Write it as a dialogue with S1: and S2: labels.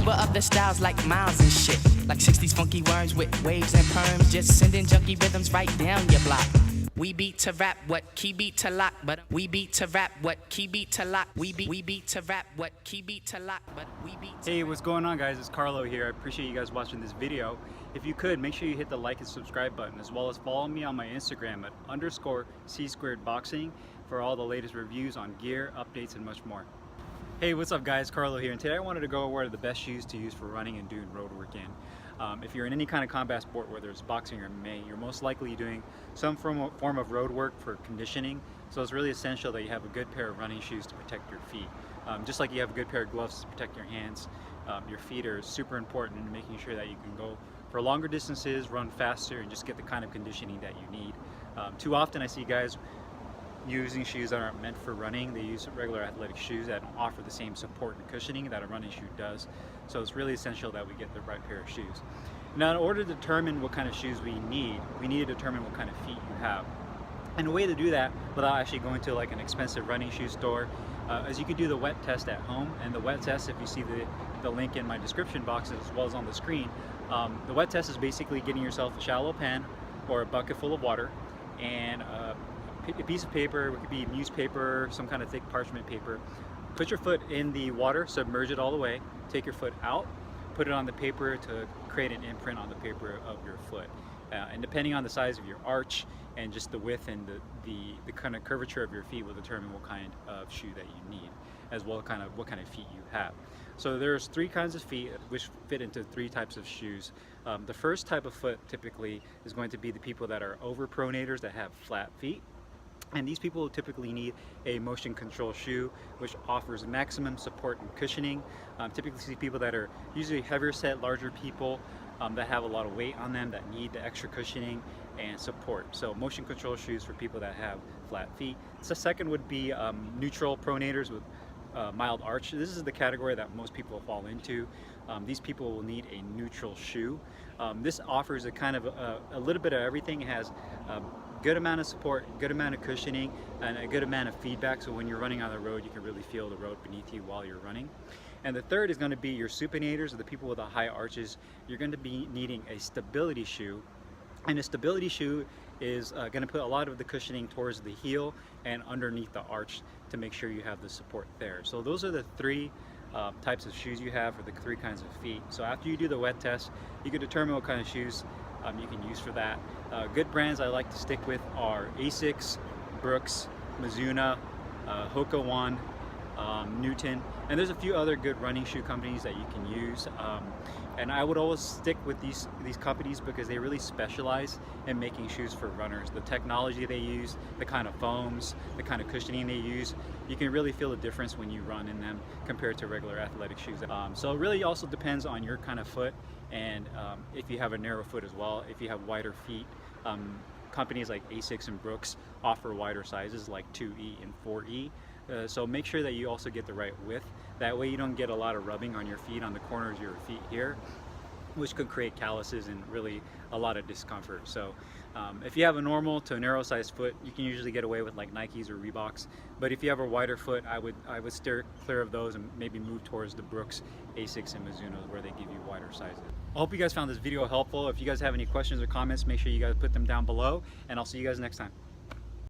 S1: Uber of the styles like miles and shit. Like 60s funky worms with waves and perms. Just sending junky rhythms right down your block. We beat to rap, what key beat to lock, but we beat to rap, what key beat to lock. We beat to rap, what key beat to lock, but we beat to
S2: Hey, what's going on, guys? It's Carlo here. I appreciate you guys watching this video. If you could, make sure you hit the like and subscribe button, as well as follow me on my Instagram at _C2boxing for all the latest reviews on gear, updates, and much more. Hey, what's up, guys? Carlo here, and today I wanted to go over the best shoes to use for running and doing road work in. If you're in any kind of combat sport, whether it's boxing or MMA, you're most likely doing some form of road work for conditioning. So it's really essential that you have a good pair of running shoes to protect your feet. Just like you have a good pair of gloves to protect your hands, your feet are super important in making sure that you can go for longer distances, run faster, and just get the kind of conditioning that you need. Too often I see guys using shoes that aren't meant for running. They use regular athletic shoes that don't offer the same support and cushioning that a running shoe does. So it's really essential that we get the right pair of shoes. Now, in order to determine what kind of shoes we need to determine what kind of feet you have. And a way to do that without actually going to like an expensive running shoe store is you could do the wet test at home. And the wet test, if you see the link in my description box as well as on the screen, the wet test is basically getting yourself a shallow pan or a bucket full of water and a piece of paper. It could be newspaper, some kind of thick parchment paper. Put your foot in the water, submerge it all the way, take your foot out, put it on the paper to create an imprint on the paper of your foot. And depending on the size of your arch and just the width and the kind of curvature of your feet will determine what kind of shoe that you need, as well as what kind of feet you have. So there's three kinds of feet which fit into three types of shoes. The first type of foot typically is going to be the people that are overpronators, that have flat feet. And these people typically need a motion control shoe which offers maximum support and cushioning. Typically see people that are usually heavier set, larger people that have a lot of weight on them that need the extra cushioning and support. So motion control shoes for people that have flat feet. So second would be neutral pronators with mild arch. This is the category that most people fall into. These people will need a neutral shoe. This offers a kind of a little bit of everything. It has good amount of support, good amount of cushioning, and a good amount of feedback, so when you're running on the road you can really feel the road beneath you while you're running. And the third is going to be your supinators, or the people with the high arches. You're going to be needing a stability shoe, and a stability shoe is going to put a lot of the cushioning towards the heel and underneath the arch to make sure you have the support there. So those are the three types of shoes you have for the three kinds of feet. So after you do the wet test, you can determine what kind of shoes you can use for that. Good brands I like to stick with are ASICS, Brooks, Mizuno, Hoka One, Newton, and there's a few other good running shoe companies that you can use. And I would always stick with these companies because they really specialize in making shoes for runners. The technology they use, the kind of foams, the kind of cushioning they use, you can really feel the difference when you run in them compared to regular athletic shoes. So it really also depends on your kind of foot, and if you have a narrow foot as well. If you have wider feet, companies like ASICS and Brooks offer wider sizes like 2E and 4E. So make sure that you also get the right width. That way you don't get a lot of rubbing on your feet, on the corners of your feet here, which could create calluses and really a lot of discomfort. So if you have a normal to a narrow sized foot, you can usually get away with like Nikes or Reeboks. But if you have a wider foot, I would steer clear of those and maybe move towards the Brooks, ASICS, and Mizuno, where they give you wider sizes. I hope you guys found this video helpful. If you guys have any questions or comments, make sure you guys put them down below, and I'll see you guys next time.